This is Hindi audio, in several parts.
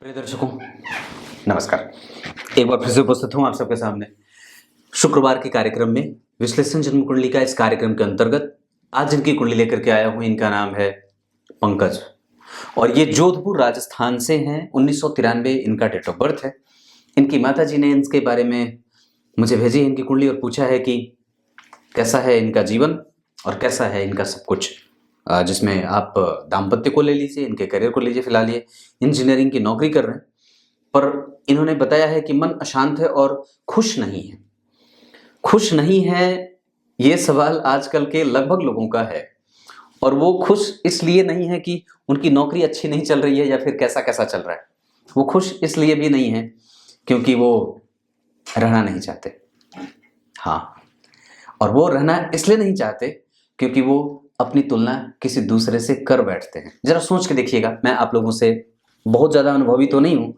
प्रिय दर्शकों, नमस्कार। एक बार फिर से उपस्थित हूँ आप सबके सामने शुक्रवार के कार्यक्रम में विश्लेषण जन्म कुंडली का। इस कार्यक्रम के अंतर्गत आज जिनकी कुंडली लेकर के आया हूँ, इनका नाम है पंकज और ये जोधपुर राजस्थान से हैं। 1993 इनका डेट ऑफ बर्थ है। इनकी माता जी ने इनके बारे में मुझे भेजी है इनकी कुंडली और पूछा है कि कैसा है इनका जीवन और कैसा है इनका सब कुछ, जिसमें आप दाम्पत्य को ले लीजिए, इनके करियर को लीजिए। फिलहाल ये इंजीनियरिंग की नौकरी कर रहे हैं, पर इन्होंने बताया है कि मन अशांत है और खुश नहीं है। खुश नहीं है, ये सवाल आजकल के लगभग लोगों का है। और वो खुश इसलिए नहीं है कि उनकी नौकरी अच्छी नहीं चल रही है या फिर कैसा कैसा चल रहा है। वो खुश इसलिए भी नहीं है क्योंकि वो रहना नहीं चाहते। हाँ, और वो रहना इसलिए नहीं चाहते क्योंकि वो अपनी तुलना किसी दूसरे से कर बैठते हैं। जरा सोच के देखिएगा। मैं आप लोगों से बहुत ज़्यादा अनुभवी तो नहीं हूँ,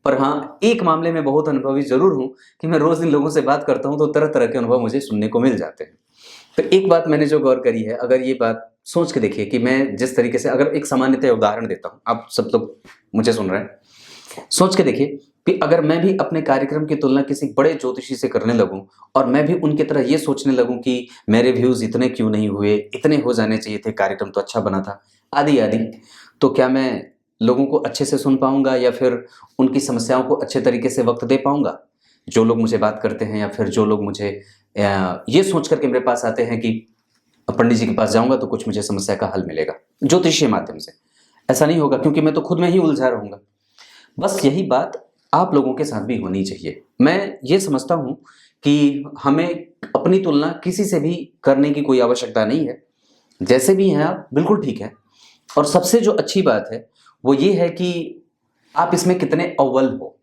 पर हाँ, एक मामले में बहुत अनुभवी जरूर हूँ कि मैं रोज़ इन लोगों से बात करता हूँ तो तरह तरह के अनुभव मुझे सुनने को मिल जाते हैं। तो एक बात मैंने जो गौर करी है, अगर ये बात सोच के देखिए कि मैं जिस तरीके से, अगर एक सामान्यतः उदाहरण देता हूँ, आप सब लोग मुझे सुन रहे हैं, सोच के देखिए कि अगर मैं भी अपने कार्यक्रम की तुलना किसी बड़े ज्योतिषी से करने लगूं और मैं भी उनकी तरह ये सोचने लगूं कि मेरे व्यूज इतने क्यों नहीं हुए, इतने हो जाने चाहिए थे, कार्यक्रम तो अच्छा बना था, आदि आदि, तो क्या मैं लोगों को अच्छे से सुन पाऊंगा या फिर उनकी समस्याओं को अच्छे तरीके से वक्त दे पाऊंगा? जो लोग मुझे बात करते हैं या फिर जो लोग मुझे ये सोच करके मेरे पास आते हैं कि पंडित जी के पास जाऊंगा तो कुछ मुझे समस्या का हल मिलेगा ज्योतिषीय माध्यम से, ऐसा नहीं होगा क्योंकि मैं तो खुद में ही उलझा रहूंगा। बस यही बात आप लोगों के साथ भी होनी चाहिए। मैं ये समझता हूँ कि हमें अपनी तुलना किसी से भी करने की कोई आवश्यकता नहीं है। जैसे भी हैं आप, बिल्कुल ठीक है। और सबसे जो अच्छी बात है वो ये है कि आप इसमें कितने अव्वल हो।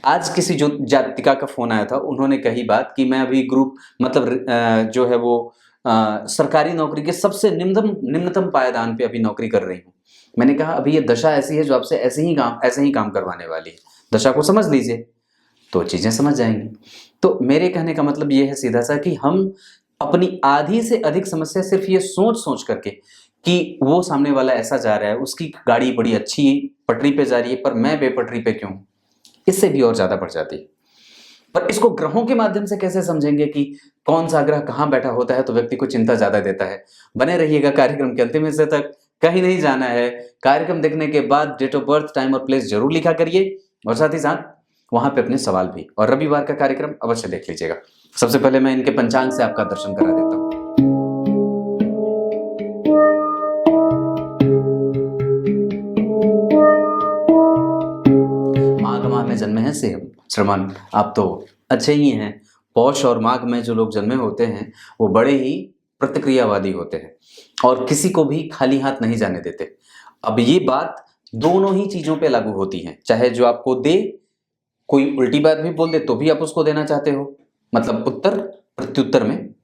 आज किसी जो जातिका का फोन आया था, उन्होंने कही बात कि मैं अभी ग्रुप मतलब जो है वो सरकारी नौकरी के सबसे निम्नतम पायदान पे अभी नौकरी कर रही हूँ। मैंने कहा अभी ये दशा ऐसी है जो आपसे ऐसे ही काम करवाने वाली है, दशा को समझ लीजिए तो चीजें समझ जाएंगी। तो मेरे कहने का मतलब ये है सीधा सा कि हम अपनी आधी से अधिक समस्या सिर्फ ये सोच सोच करके कि वो सामने वाला ऐसा जा रहा है, उसकी गाड़ी बड़ी अच्छी पटरी पे जा रही है पर मैं बेपटरी पे क्यों, इससे भी और ज्यादा बढ़ जाती है। पर इसको ग्रहों के माध्यम से कैसे समझेंगे कि कौन सा ग्रह कहाँ बैठा होता है तो व्यक्ति को चिंता ज्यादा देता है। बने रहिएगा कार्यक्रम के अंतिम हिस्से तक, कहीं नहीं जाना है। कार्यक्रम देखने के बाद डेट ऑफ बर्थ, टाइम और प्लेस जरूर लिखा करिए और साथ ही साथ वहां पे अपने सवाल भी। और रविवार का कार्यक्रम अवश्य देख लीजिएगा। सबसे पहले मैं इनके पंचांग से आपका दर्शन करा देता हूँ। माघ माह में जन्मे हैं से श्रवण, आप तो अच्छे ही हैं। पौष और माघ में जो लोग जन्मे होते हैं वो बड़े ही प्रतिक्रियावादी होते हैं और किसी को भी खाली हाथ नहीं जाने देते। अब ये बात दोनों ही चीजों पे लागू होती है, चाहे जो आपको दे, कोई उल्टी बात भी बोल दे तो भी आप उसको देना चाहते हो, मतलब उत्तर प्रत्युत्तर में,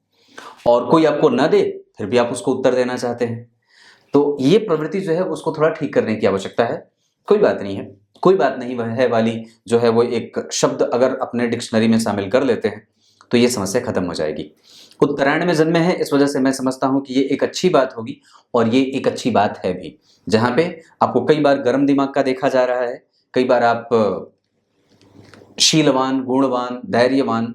और कोई आपको न दे फिर भी आप उसको उत्तर देना चाहते हैं। तो ये प्रवृत्ति जो है उसको थोड़ा ठीक करने की आवश्यकता है। कोई बात नहीं है, कोई बात नहीं वह है वाली जो है वो एक शब्द अगर अपने डिक्शनरी में शामिल कर लेते हैं तो ये समस्या खत्म हो जाएगी। उत्तरायण में जन्मे हैं, इस वजह से मैं समझता हूं कि ये एक अच्छी बात होगी और ये एक अच्छी बात है भी, जहां पे आपको कई बार गर्म दिमाग का देखा जा रहा है, कई बार आप शीलवान, गुणवान, धैर्यवान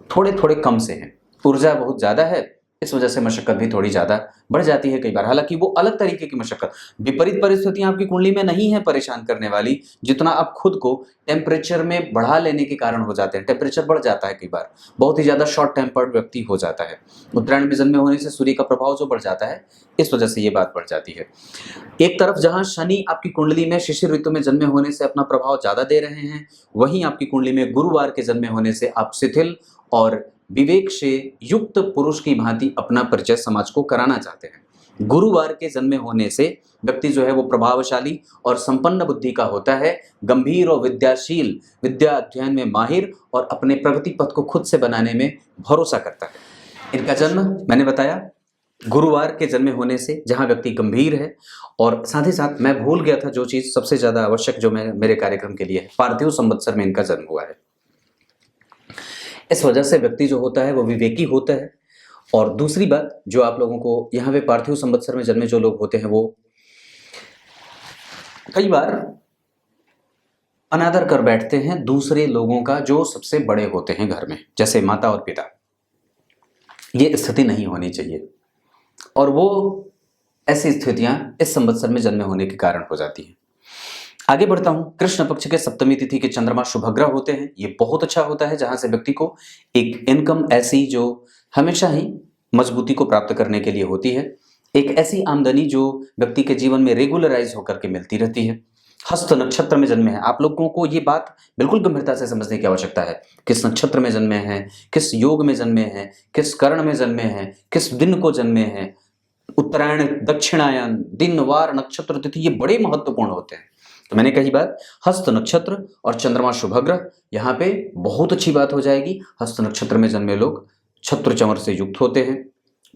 थोड़े थोड़े कम से हैं। ऊर्जा बहुत ज्यादा है, इस वजह से मशक्कत भी थोड़ी ज्यादा बढ़ जाती है कई बार। हालांकि वो अलग तरीके की मशक्कत, विपरीत परिस्थितियां आपकी कुंडली में नहीं है परेशान करने वाली, जितना आप खुद को टेम्परेचर में बढ़ा लेने के कारण हो जाते हैं। टेम्परेचर बढ़ जाता है कई बार, बहुत ही ज्यादा शॉर्ट टेम्पर्ड व्यक्ति हो जाता है। उत्तरायण में जन्मे होने से सूर्य का प्रभाव जो बढ़ जाता है, इस वजह से ये बात बढ़ जाती है। एक तरफ जहां शनि आपकी कुंडली में शिशिर ऋतु में जन्मे होने से अपना प्रभाव ज्यादा दे रहे हैं, वहीं आपकी कुंडली में गुरुवार के जन्मे होने से आप शिथिल और विवेक से युक्त पुरुष की भांति अपना परिचय समाज को कराना चाहते हैं। गुरुवार के जन्मे होने से व्यक्ति जो है वो प्रभावशाली और संपन्न बुद्धि का होता है, गंभीर और विद्याशील, विद्या अध्ययन में माहिर और अपने प्रगति पथ को खुद से बनाने में भरोसा करता है। इनका जन्म मैंने बताया गुरुवार के जन्मे होने से, जहां व्यक्ति गंभीर है, और साथ ही साथ मैं भूल गया था जो चीज सबसे ज्यादा आवश्यक जो मेरे कार्यक्रम के लिए है, पार्थिव संवत्सर में इनका जन्म हुआ है। इस वजह से व्यक्ति जो होता है वो विवेकी होता है। और दूसरी बात जो आप लोगों को यहाँ पे पार्थिव संवत्सर में जन्मे जो लोग होते हैं वो कई बार अनादर कर बैठते हैं दूसरे लोगों का जो सबसे बड़े होते हैं घर में, जैसे माता और पिता। ये स्थिति नहीं होनी चाहिए, और वो ऐसी स्थितियां इस संवत्सर में जन्मे होने के कारण हो जाती हैं। आगे बढ़ता हूं। कृष्ण पक्ष के सप्तमी तिथि के चंद्रमा शुभग्रह होते हैं। ये बहुत अच्छा होता है, जहां से व्यक्ति को एक इनकम ऐसी जो हमेशा ही मजबूती को प्राप्त करने के लिए होती है, एक ऐसी आमदनी जो व्यक्ति के जीवन में रेगुलराइज होकर के मिलती रहती है। हस्त नक्षत्र में जन्मे हैं आप लोगों को ये बात बिल्कुल गंभीरता से समझने की आवश्यकता है। किस नक्षत्र में जन्मे हैं, किस योग में जन्मे हैं, किस कर्ण में जन्मे हैं, किस दिन को जन्मे हैं, उत्तरायण, दक्षिणायन, दिन, वार, नक्षत्र, तिथि, ये बड़े महत्वपूर्ण होते हैं। तो मैंने कही बात, हस्त नक्षत्र और चंद्रमा शुभग्रह, यहाँ पे बहुत अच्छी बात हो जाएगी। हस्त नक्षत्र में जन्मे लोग छत्र चंवर से युक्त होते हैं,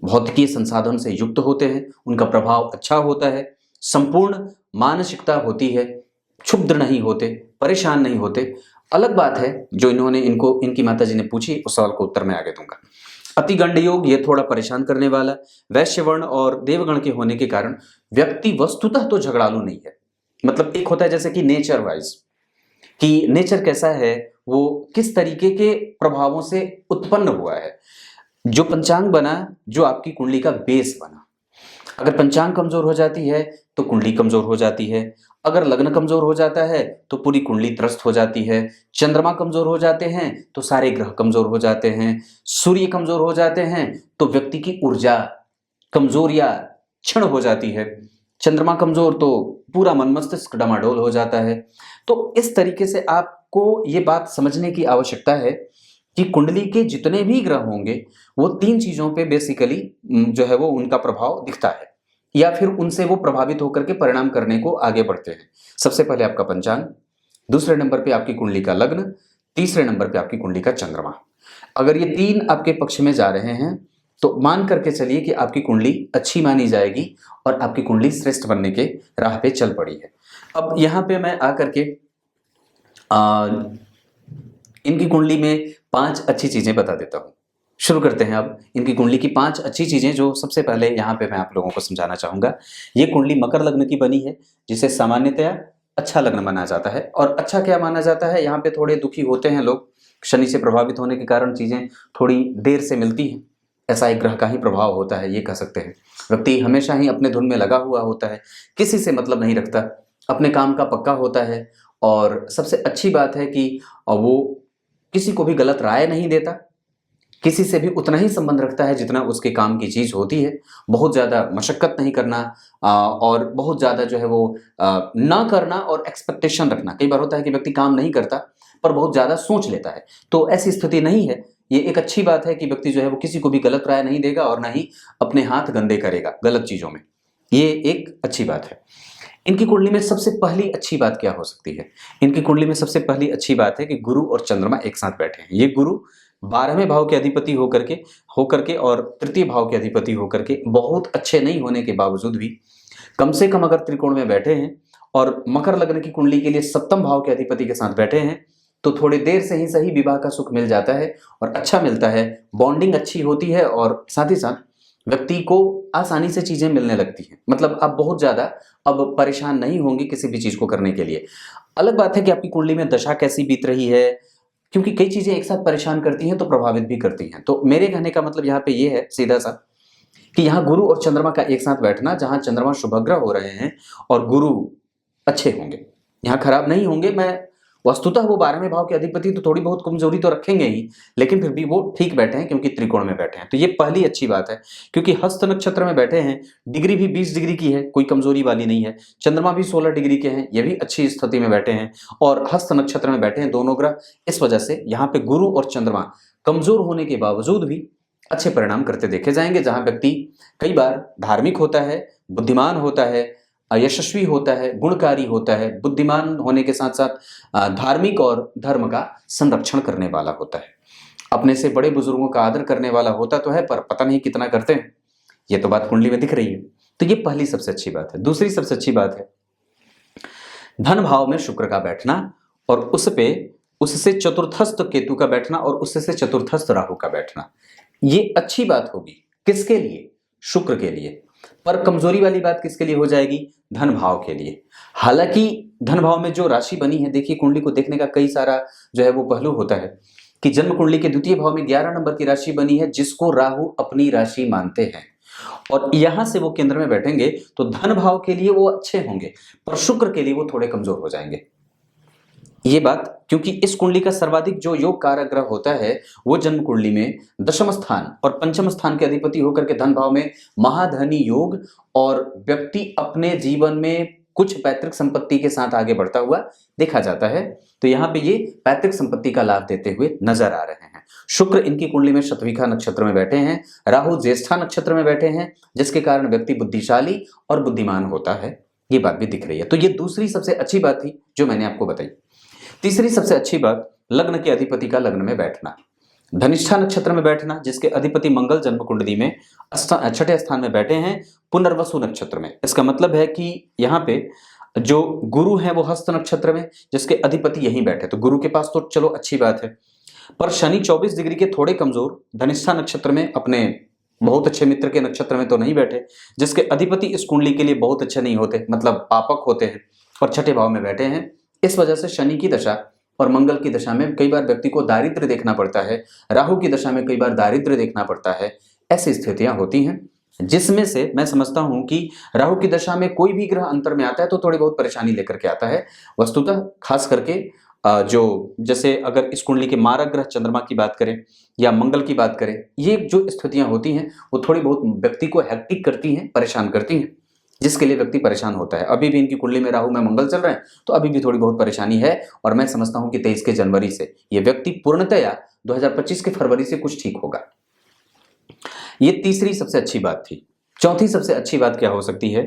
भौतिकी संसाधन से युक्त होते हैं, उनका प्रभाव अच्छा होता है, संपूर्ण मानसिकता होती है, क्षुब्ध नहीं होते, परेशान नहीं होते। अलग बात है जो इनकी माताजी ने पूछी, उस सवाल को उत्तर मैं आगे दूंगा। अति गंड योग, ये थोड़ा परेशान करने वाला। वैश्य वर्ण और देवगण के होने के कारण व्यक्ति वस्तुतः तो झगड़ालू नहीं है। मतलब एक होता है जैसे कि नेचर वाइज, कि नेचर कैसा है, वो किस तरीके के प्रभावों से उत्पन्न हुआ है। जो पंचांग बना, जो आपकी कुंडली का बेस बना, अगर पंचांग कमजोर हो जाती है तो कुंडली कमजोर हो जाती है। अगर लग्न कमजोर हो जाता है तो पूरी कुंडली त्रस्त हो जाती है। चंद्रमा कमजोर हो जाते हैं तो सारे ग्रह कमजोर हो जाते हैं। सूर्य कमजोर हो जाते हैं तो व्यक्ति की ऊर्जा कमजोर या क्षीण हो जाती है। चंद्रमा कमजोर तो पूरा मन मस्तिष्क डमाडोल हो जाता है। तो इस तरीके से आपको ये बात समझने की आवश्यकता है कि कुंडली के जितने भी ग्रह होंगे वो तीन चीजों पे बेसिकली जो है वो उनका प्रभाव दिखता है, या फिर उनसे वो प्रभावित होकर के परिणाम करने को आगे बढ़ते हैं। सबसे पहले आपका पंचांग, दूसरे नंबर पे आपकी कुंडली का लग्न, तीसरे नंबर पे आपकी कुंडली का चंद्रमा। अगर ये तीन आपके पक्ष में जा रहे हैं तो मान करके चलिए कि आपकी कुंडली अच्छी मानी जाएगी और आपकी कुंडली श्रेष्ठ बनने के राह पे चल पड़ी है। अब यहाँ पे मैं आकर के इनकी कुंडली में 5 अच्छी चीजें बता देता हूँ। शुरू करते हैं अब इनकी कुंडली की 5 अच्छी चीजें, जो सबसे पहले यहाँ पे मैं आप लोगों को समझाना चाहूंगा। ये कुंडली मकर लग्न की बनी है, जिसे सामान्यतया अच्छा लग्न माना जाता है। और अच्छा क्या माना जाता है, यहाँ पे थोड़े दुखी होते हैं लोग, शनि से प्रभावित होने के कारण चीजें थोड़ी देर से मिलती हैं। ऐसा एक ग्रह का ही प्रभाव होता है, ये कह सकते हैं। व्यक्ति हमेशा ही अपने धुन में लगा हुआ होता है, किसी से मतलब नहीं रखता, अपने काम का पक्का होता है। और सबसे अच्छी बात है कि वो किसी को भी गलत राय नहीं देता, किसी से भी उतना ही संबंध रखता है जितना उसके काम की चीज होती है। बहुत ज्यादा मशक्कत नहीं करना और बहुत ज्यादा जो है वो ना करना और एक्सपेक्टेशन रखना। कई बार होता है कि व्यक्ति काम नहीं करता पर बहुत ज्यादा सोच लेता है, तो ऐसी स्थिति नहीं है। ये एक अच्छी बात है कि व्यक्ति जो है वो किसी को भी गलत राय नहीं देगा और ना ही अपने हाथ गंदे करेगा गलत चीजों में। ये एक अच्छी बात है। इनकी कुंडली में सबसे पहली अच्छी बात क्या हो सकती है? इनकी कुंडली में सबसे पहली अच्छी बात है कि गुरु और चंद्रमा एक साथ बैठे हैं। ये गुरु 12वें भाव के अधिपति होकर के और तृतीय भाव के अधिपति होकर के बहुत अच्छे नहीं होने के बावजूद भी कम से कम अगर त्रिकोण में बैठे हैं और मकर लग्न की कुंडली के लिए सप्तम भाव के अधिपति के साथ बैठे हैं, तो थोड़ी देर से ही सही विवाह का सुख मिल जाता है और अच्छा मिलता है। बॉन्डिंग अच्छी होती है और साथ ही साथ व्यक्ति को आसानी से चीजें मिलने लगती हैं। मतलब आप बहुत ज्यादा अब परेशान नहीं होंगे किसी भी चीज को करने के लिए। अलग बात है कि आपकी कुंडली में दशा कैसी बीत रही है, क्योंकि कई चीजें एक साथ परेशान करती हैं तो प्रभावित भी करती हैं। तो मेरे कहने का मतलब यहाँ पे ये है सीधा सा कि यहाँ गुरु और चंद्रमा का एक साथ बैठना, जहां चंद्रमा शुभग्रह हो रहे हैं और गुरु अच्छे होंगे, यहाँ खराब नहीं होंगे। मैं वस्तुतः वो 12वें भाव के अधिपति तो थोड़ी बहुत कमजोरी तो रखेंगे ही, लेकिन फिर भी वो ठीक बैठे हैं क्योंकि त्रिकोण में बैठे हैं। तो ये पहली अच्छी बात है, क्योंकि हस्त नक्षत्र में बैठे हैं, डिग्री भी 20 डिग्री की है, कोई कमजोरी वाली नहीं है। चंद्रमा भी 16 डिग्री के हैं, ये भी अच्छी स्थिति में बैठे हैं और हस्त नक्षत्र में बैठे हैं दोनों ग्रह। इस वजह से यहाँ पे गुरु और चंद्रमा कमजोर होने के बावजूद भी अच्छे परिणाम करते देखे जाएंगे। जहां व्यक्ति कई बार धार्मिक होता है, बुद्धिमान होता है, यशस्वी होता है, गुणकारी होता है, बुद्धिमान होने के साथ साथ धार्मिक और धर्म का संरक्षण करने वाला होता है, अपने से बड़े बुजुर्गों का आदर करने वाला होता तो है, पर पता नहीं कितना करते हैं। ये तो बात कुंडली में दिख रही है। तो ये पहली सबसे अच्छी बात है। दूसरी सबसे अच्छी बात है धन भाव में शुक्र का बैठना और उससे चतुर्थस्थ केतु का बैठना और उससे चतुर्थस्थ राहु का बैठना। ये अच्छी बात होगी। किसके लिए? शुक्र के लिए। पर कमजोरी वाली बात किसके लिए हो जाएगी? धन भाव के लिए। हालांकि धन भाव में जो राशि बनी है, देखिए कुंडली को देखने का कई सारा जो है वो पहलू होता है कि जन्म कुंडली के द्वितीय भाव में 11 नंबर की राशि बनी है, जिसको राहु अपनी राशि मानते हैं, और यहां से वो केंद्र में बैठेंगे तो धन भाव के लिए वो अच्छे होंगे, पर शुक्र के लिए वो थोड़े कमजोर हो जाएंगे। ये बात, क्योंकि इस कुंडली का सर्वाधिक जो योग कारक ग्रह होता है वो जन्म कुंडली में दशम स्थान और पंचम स्थान के अधिपति होकर के धन भाव में महाधनी योग, और व्यक्ति अपने जीवन में कुछ पैतृक संपत्ति के साथ आगे बढ़ता हुआ देखा जाता है। तो यहाँ पे ये पैतृक संपत्ति का लाभ देते हुए नजर आ रहे हैं। शुक्र इनकी कुंडली में शतभिखा नक्षत्र में बैठे हैं, राहु ज्येष्ठा नक्षत्र में बैठे हैं, जिसके कारण व्यक्ति बुद्धिशाली और बुद्धिमान होता है। ये बात भी दिख रही है। तो ये दूसरी सबसे अच्छी बात थी जो मैंने आपको बताई। तीसरी सबसे अच्छी बात, लग्न के अधिपति का लग्न में बैठना, धनिष्ठा नक्षत्र में बैठना, जिसके अधिपति मंगल जन्म कुंडली में छठे स्थान में बैठे हैं पुनर्वसु नक्षत्र में। इसका मतलब है कि यहाँ पे जो गुरु है वो हस्त नक्षत्र में, जिसके अधिपति यहीं बैठे, तो गुरु के पास तो चलो अच्छी बात है, पर शनि 24 डिग्री के थोड़े कमजोर धनिष्ठा नक्षत्र में, अपने बहुत अच्छे मित्र के नक्षत्र में तो नहीं बैठे, जिसके अधिपति इस कुंडली के लिए बहुत अच्छे नहीं होते, मतलब पापक होते हैं, और छठे भाव में बैठे हैं। इस वजह से शनि की दशा और मंगल की दशा में कई बार व्यक्ति को दारिद्र्य देखना पड़ता है, राहु की दशा में कई बार दारिद्र्य देखना पड़ता है। ऐसी स्थितियां होती हैं, जिसमें से मैं समझता हूं कि राहु की दशा में कोई भी ग्रह अंतर में आता है तो थोड़ी बहुत परेशानी लेकर के आता है। वस्तुतः खास करके जो जैसे अगर इस कुंडली के मारक ग्रह चंद्रमा की बात करें या मंगल की बात करें, ये जो स्थितियां होती हैं वो थोड़ी बहुत व्यक्ति को हेक्टिक करती हैं, परेशान करती हैं, जिसके लिए व्यक्ति परेशान होता है। अभी भी इनकी कुंडली में राहु में मंगल चल रहे हैं तो अभी भी थोड़ी बहुत परेशानी है, और मैं समझता हूं कि 23 के जनवरी से ये व्यक्ति पूर्णतया 2025 के फरवरी से कुछ ठीक होगा। ये तीसरी सबसे अच्छी बात थी। चौथी सबसे अच्छी बात क्या हो सकती है?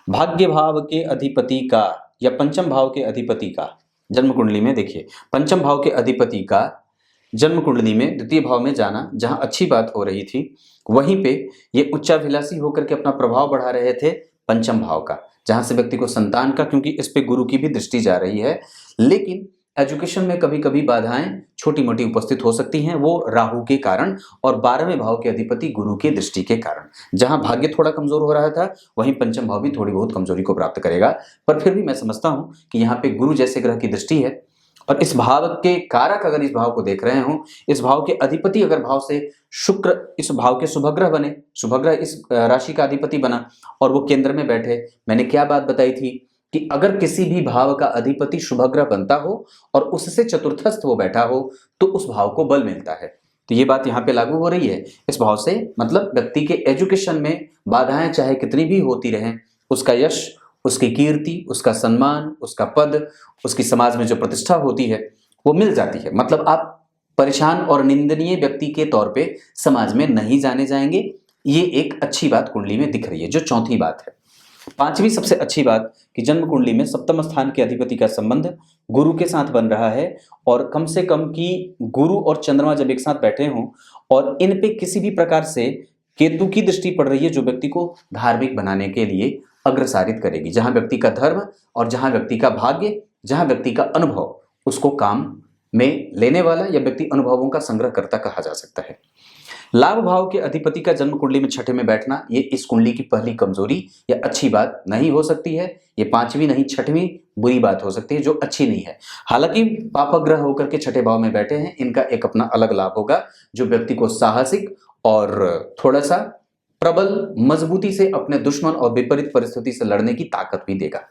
भाग्य भाव के अधिपति का या पंचम भाव के अधिपति का जन्म कुंडली में, देखिए पंचम भाव के अधिपति का जन्म कुंडली में द्वितीय भाव में जाना, जहां अच्छी बात हो रही थी वहीं पे ये उच्चाभिलाषी होकर के अपना प्रभाव बढ़ा रहे थे पंचम भाव का, जहां से व्यक्ति को संतान का, क्योंकि इस पे गुरु की भी दृष्टि जा रही है, लेकिन एजुकेशन में कभी कभी बाधाएं छोटी मोटी उपस्थित हो सकती हैं, वो राहु के कारण और 12वें भाव के अधिपति गुरु के दृष्टि के कारण। जहां भाग्य थोड़ा कमजोर हो रहा था वहीं पंचम भाव भी थोड़ी बहुत कमजोरी को प्राप्त करेगा, पर फिर भी मैं समझता हूं कि यहाँ पे गुरु जैसे ग्रह की दृष्टि है, और इस भाव के कारक अगर इस भाव को देख रहे हो, इस भाव के अधिपति अगर भाव से शुक्र इस भाव के शुभग्रह बने, शुभग्रह इस राशि का अधिपति बना और वो केंद्र में बैठे, मैंने क्या बात बताई थी कि अगर किसी भी भाव का अधिपति शुभग्रह बनता हो और उससे चतुर्थस्थ वो बैठा हो तो उस भाव को बल मिलता है। तो ये बात यहाँ पे लागू हो रही है इस भाव से, मतलब व्यक्ति के एजुकेशन में बाधाएं चाहे कितनी भी होती रहें, उसका यश, उसकी कीर्ति, उसका सम्मान, उसका पद, उसकी समाज में जो प्रतिष्ठा होती है वो मिल जाती है। मतलब आप परेशान और निंदनीय व्यक्ति के तौर पे समाज में नहीं जाने जाएंगे। ये एक अच्छी बात कुंडली में दिख रही है, जो चौथी बात है। पांचवी सबसे अच्छी बात कि जन्म कुंडली में सप्तम स्थान के अधिपति का संबंध गुरु के साथ बन रहा है, और कम से कम कि गुरु और चंद्रमा जब एक साथ बैठे हों और इन पे किसी भी प्रकार से केतु की दृष्टि पड़ रही है, जो व्यक्ति को धार्मिक बनाने के लिए अग्रसारित करेगी। जहां व्यक्ति का धर्म और जहां व्यक्ति का भाग्य, जहां व्यक्ति का अनुभव उसको काम में लेने वाला या व्यक्ति अनुभवों का संग्रह करता कहा जा सकता है। लाभ भाव के अधिपति का जन्म कुंडली में छठे में बैठना, ये इस कुंडली की पहली कमजोरी या अच्छी बात नहीं हो सकती है। ये पांचवी नहीं छठवीं बुरी बात हो सकती है जो अच्छी नहीं है। हालांकि पापग्रह होकर के छठे भाव में बैठे हैं, इनका एक अपना अलग लाभ होगा जो व्यक्ति को साहसिक और थोड़ा सा प्रबल मजबूती से अपने दुश्मन और विपरीत परिस्थिति से लड़ने की ताकत भी देगा।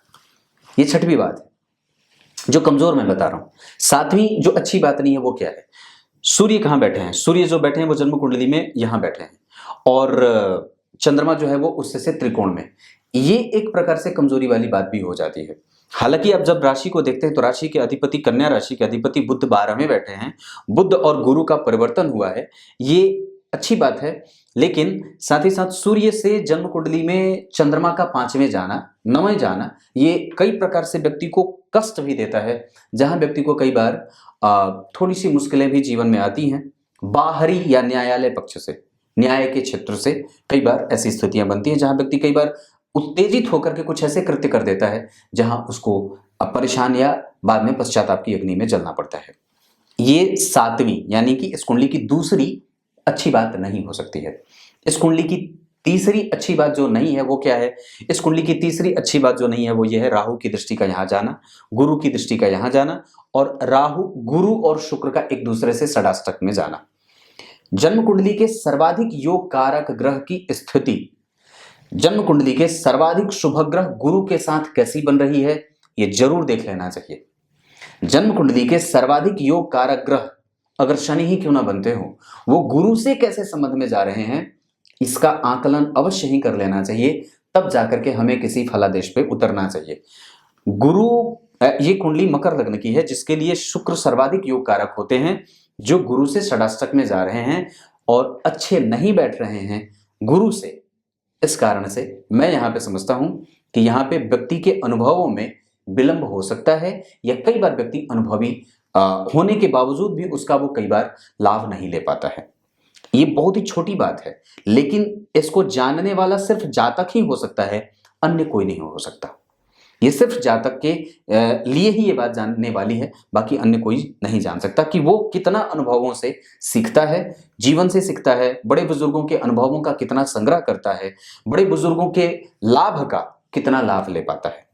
ये छठवीं बात है जो कमजोर मैं बता रहा हूं। सातवीं जो अच्छी बात नहीं है वो क्या है? सूर्य कहाँ बैठे हैं? सूर्य जो बैठे हैं वो जन्म कुंडली में यहां बैठे हैं, और चंद्रमा जो है वो उससे से त्रिकोण में। ये एक प्रकार से कमजोरी वाली बात भी हो जाती है। हालांकि अब जब राशि को देखते हैं तो राशि के अधिपति, कन्या राशि के अधिपति बुध 12 में बैठे हैं, बुध और गुरु का परिवर्तन हुआ है, ये अच्छी बात है। लेकिन साथ ही साथ सूर्य से जन्म कुंडली में चंद्रमा का 5वें जाना, 9वें जाना, ये कई प्रकार से व्यक्ति को कष्ट भी देता है, जहां व्यक्ति को कई बार थोड़ी सी मुश्किलें भी जीवन में आती हैं। बाहरी या न्यायालय पक्ष से, न्याय के क्षेत्र से कई बार ऐसी स्थितियां बनती हैं जहां व्यक्ति कई बार उत्तेजित होकर के कुछ ऐसे कृत्य कर देता है जहां उसको परेशान या बाद में पश्चाताप की अग्नि में जलना पड़ता है। ये सातवीं यानी कि इस कुंडली की दूसरी अच्छी बात नहीं हो सकती है। इस कुंडली की तीसरी अच्छी बात जो नहीं है वो क्या है, इस कुंडली की तीसरी अच्छी बात जो नहीं है वो ये है राहु की दृष्टि का यहाँ जाना, गुरु की दृष्टि का यहाँ जाना, और राहु गुरु और शुक्र का एक दूसरे से षडाष्टक में जाना। जन्म कुंडली के सर्वाधिक योग कारक ग्रह की स्थिति, जन्म कुंडली के सर्वाधिक शुभ ग्रह गुरु के साथ कैसी बन रही है ये जरूर देख लेना चाहिए। जन्म कुंडली के सर्वाधिक योग कारक ग्रह अगर शनि ही क्यों ना बनते हो, वो गुरु से कैसे संबंध में जा रहे हैं इसका आकलन अवश्य ही कर लेना चाहिए, तब जाकर के हमें किसी फलादेश पे उतरना चाहिए। गुरु, ये कुंडली मकर लग्न की है जिसके लिए शुक्र सर्वाधिक योग कारक होते हैं, जो गुरु से षडाष्टक में जा रहे हैं और अच्छे नहीं बैठ रहे हैं गुरु से। इस कारण से मैं यहाँ पे समझता हूं कि यहाँ पे व्यक्ति के अनुभवों में विलंब हो सकता है, या कई बार व्यक्ति अनुभवी होने के बावजूद भी उसका वो कई बार लाभ नहीं ले पाता है। ये बहुत ही छोटी बात है, लेकिन इसको जानने वाला सिर्फ जातक ही हो सकता है, अन्य कोई नहीं हो सकता। ये सिर्फ जातक के लिए ही ये बात जानने वाली है, बाकी अन्य कोई नहीं जान सकता कि वो कितना अनुभवों से सीखता है, जीवन से सीखता है, बड़े बुजुर्गों के अनुभवों का कितना संग्रह करता है, बड़े बुजुर्गों के लाभ का कितना लाभ ले पाता है।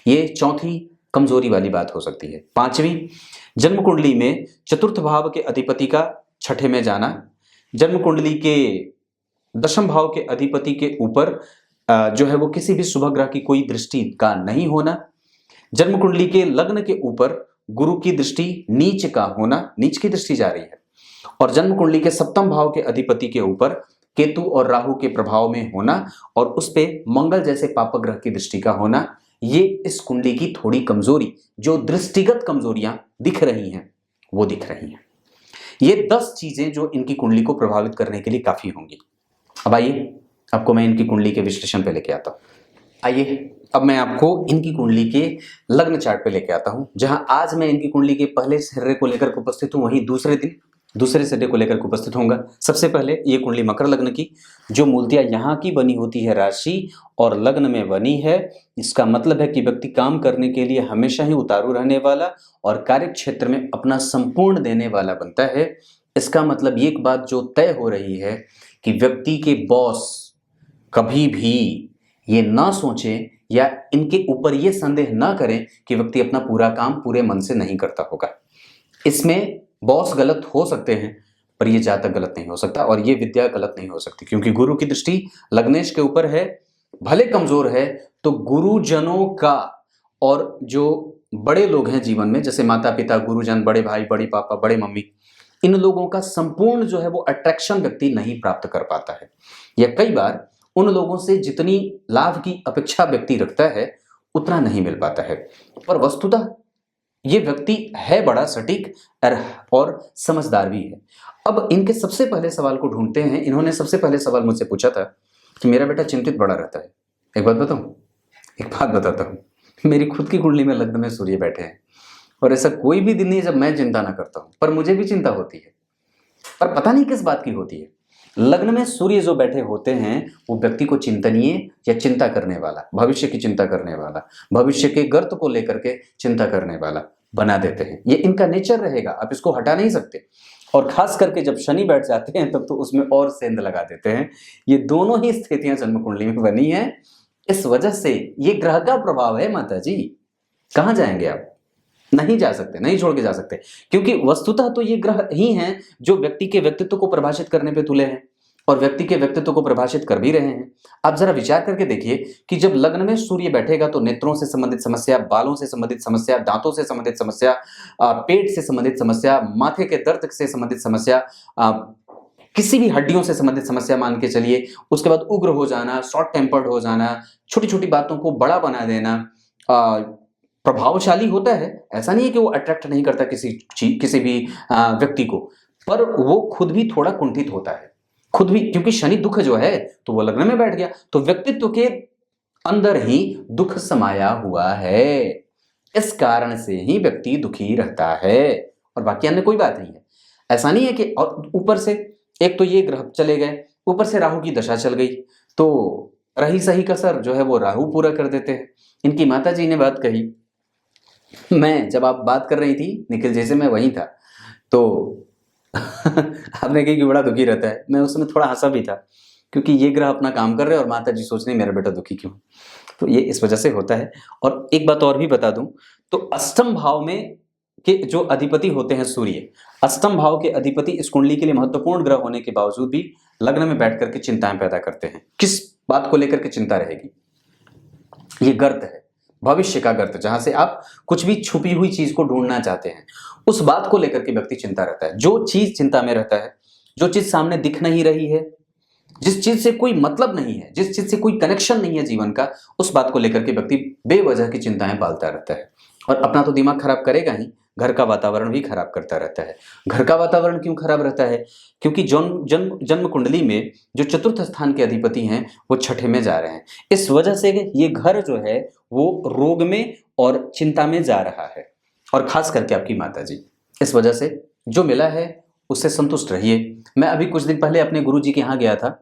ये चौथी कमजोरी वाली बात हो सकती है। पांचवी, जन्म कुंडली में चतुर्थ भाव के अधिपति का छठे में जाना, जन्म कुंडली के दशम भाव के अधिपति के ऊपर जो है वो किसी भी शुभ ग्रह की कोई दृष्टि का नहीं होना, जन्म कुंडली के लग्न के ऊपर गुरु की दृष्टि नीच का होना, नीच की दृष्टि जा रही है, और जन्म कुंडली के सप्तम भाव के अधिपति के ऊपर केतु और राहु के प्रभाव में होना और उस पे मंगल जैसे पाप ग्रह की दृष्टि का होना, ये इस कुंडली की थोड़ी कमजोरी, जो दृष्टिगत कमजोरियां दिख रही हैं वो दिख रही हैं। ये 10 चीजें जो इनकी कुंडली को प्रभावित करने के लिए काफी होंगी। अब आइए आपको मैं इनकी कुंडली के विश्लेषण पे लेके आता हूँ। आइए अब मैं आपको इनकी कुंडली के लग्न चार्ट पे लेके आता हूँ, जहां आज मैं इनकी कुंडली के पहले सिरे को लेकर के उपस्थित हूँ, वहीं दूसरे दिन दूसरे सिरे को लेकर के उपस्थित होऊंगा। सबसे पहले ये कुंडली मकर लग्न की, जो मूलतः यहाँ की बनी होती है राशि और लग्न में बनी है। इसका मतलब है कि व्यक्ति काम करने के लिए हमेशा ही उतारू रहने वाला और कार्य क्षेत्र में अपना संपूर्ण देने वाला बनता है। इसका मतलब एक बात जो तय हो रही है कि व्यक्ति के बॉस कभी भी ये ना सोचें या इनके ऊपर ये संदेह ना करें कि व्यक्ति अपना पूरा काम पूरे मन से नहीं करता होगा। इसमें बॉस गलत हो सकते हैं पर ये जातक गलत नहीं हो सकता और ये विद्या गलत नहीं हो सकती, क्योंकि गुरु की दृष्टि लग्नेश के ऊपर है। भले कमजोर है तो गुरुजनों का और जो बड़े लोग हैं जीवन में, जैसे माता पिता, गुरुजन, बड़े भाई, बड़ी पापा, बड़े मम्मी, इन लोगों का संपूर्ण जो है वो अट्रैक्शन व्यक्ति नहीं प्राप्त कर पाता है, या कई बार उन लोगों से जितनी लाभ की अपेक्षा व्यक्ति रखता है उतना नहीं मिल पाता है। पर वस्तुतः ये व्यक्ति है बड़ा सटीक और समझदार भी है। अब इनके सबसे पहले सवाल को ढूंढते हैं। इन्होंने सबसे पहले सवाल मुझसे पूछा था कि मेरा बेटा चिंतित बड़ा रहता है। एक बात बताता हूँ, मेरी खुद की कुंडली में लग्न में सूर्य बैठे हैं और ऐसा कोई भी दिन नहीं जब मैं चिंता ना करता हूँ, पर मुझे भी चिंता होती है, पर पता नहीं किस बात की होती है। लग्न में सूर्य जो बैठे होते हैं वो व्यक्ति को चिंतनीय या चिंता करने वाला, भविष्य की चिंता करने वाला, भविष्य के गर्त को लेकर के चिंता करने वाला बना देते हैं। ये इनका नेचर रहेगा, आप इसको हटा नहीं सकते। और खास करके जब शनि बैठ जाते हैं तब तो उसमें और सेंध लगा देते हैं। ये दोनों ही स्थितियां जन्म कुंडली में बनी है। इस वजह से ये ग्रह का प्रभाव है। माता जी कहाँ जाएंगे आप? नहीं जा सकते, नहीं छोड़ के जा सकते, क्योंकि वस्तुतः तो ये ग्रह ही हैं जो व्यक्ति के व्यक्तित्व को परिभाषित करने पे तुले हैं और व्यक्ति के व्यक्तित्व को परिभाषित कर भी रहे हैं। आप जरा विचार करके देखिए कि जब लग्न में सूर्य बैठेगा तो नेत्रों से संबंधित समस्या, बालों से संबंधित समस्या, दांतों से संबंधित समस्या, पेट से संबंधित समस्या, माथे के दर्द से संबंधित समस्या, किसी भी हड्डियों से संबंधित समस्या मान के चलिए, उसके बाद उग्र हो जाना, शॉर्ट टेम्पर्ड हो जाना, छोटी छोटी बातों को बड़ा बना देना, प्रभावशाली होता है। ऐसा नहीं है कि वो अट्रैक्ट नहीं करता किसी भी व्यक्ति को, पर वो खुद भी थोड़ा कुंठित होता है, खुद भी, क्योंकि शनि दुख जो है तो वो लग्न में बैठ गया, तो व्यक्तित्व के अंदर ही दुख समाया हुआ है। इस कारण से ही व्यक्ति दुखी रहता है और बाकी अन्य कोई बात नहीं है। ऐसा नहीं है कि, और ऊपर से एक तो ये ग्रह चले गए, ऊपर से राहु की दशा चल गई, तो रही सही कसर जो है वो राहु पूरा कर देते हैं। इनकी माता जी ने बात कही, मैं जब आप बात कर रही थी निखिल जैसे मैं वहीं था, तो आपने कही कि बड़ा दुखी रहता है। मैं उस समय थोड़ा हंसा भी था क्योंकि ये ग्रह अपना काम कर रहे हैं और माता जी सोच रही मेरा बेटा दुखी क्यों। तो ये इस वजह से होता है। और एक बात और भी बता दूं, तो अष्टम भाव में के जो अधिपति होते हैं सूर्य, अष्टम भाव के अधिपति इस कुंडली के लिए महत्वपूर्ण ग्रह होने के बावजूद भी लग्न में बैठ करके चिंताएं पैदा करते हैं। किस बात को लेकर के चिंता रहेगी? ये गर्त है, भविष्य का गर्त, जहां से आप कुछ भी छुपी हुई चीज को ढूंढना चाहते हैं, उस बात को लेकर के व्यक्ति चिंता रहता है। जो चीज चिंता में रहता है, जो चीज सामने दिख नहीं रही है, जिस चीज से कोई मतलब नहीं है, जिस चीज से कोई कनेक्शन नहीं है जीवन का, उस बात को लेकर के व्यक्ति बेवजह की चिंताएं पालता रहता है और अपना तो दिमाग खराब करेगा ही, घर का वातावरण भी खराब करता रहता है। घर का वातावरण क्यों खराब रहता है? क्योंकि जन्म कुंडली में जो चतुर्थ स्थान के अधिपति हैं वो छठे में जा रहे हैं। इस वजह से ये घर जो है वो रोग में और चिंता में जा रहा है, और खास करके आपकी माता जी। इस वजह से जो मिला है उससे संतुष्ट रहिए। मैं अभी कुछ दिन पहले अपने गुरु जी के यहाँ गया था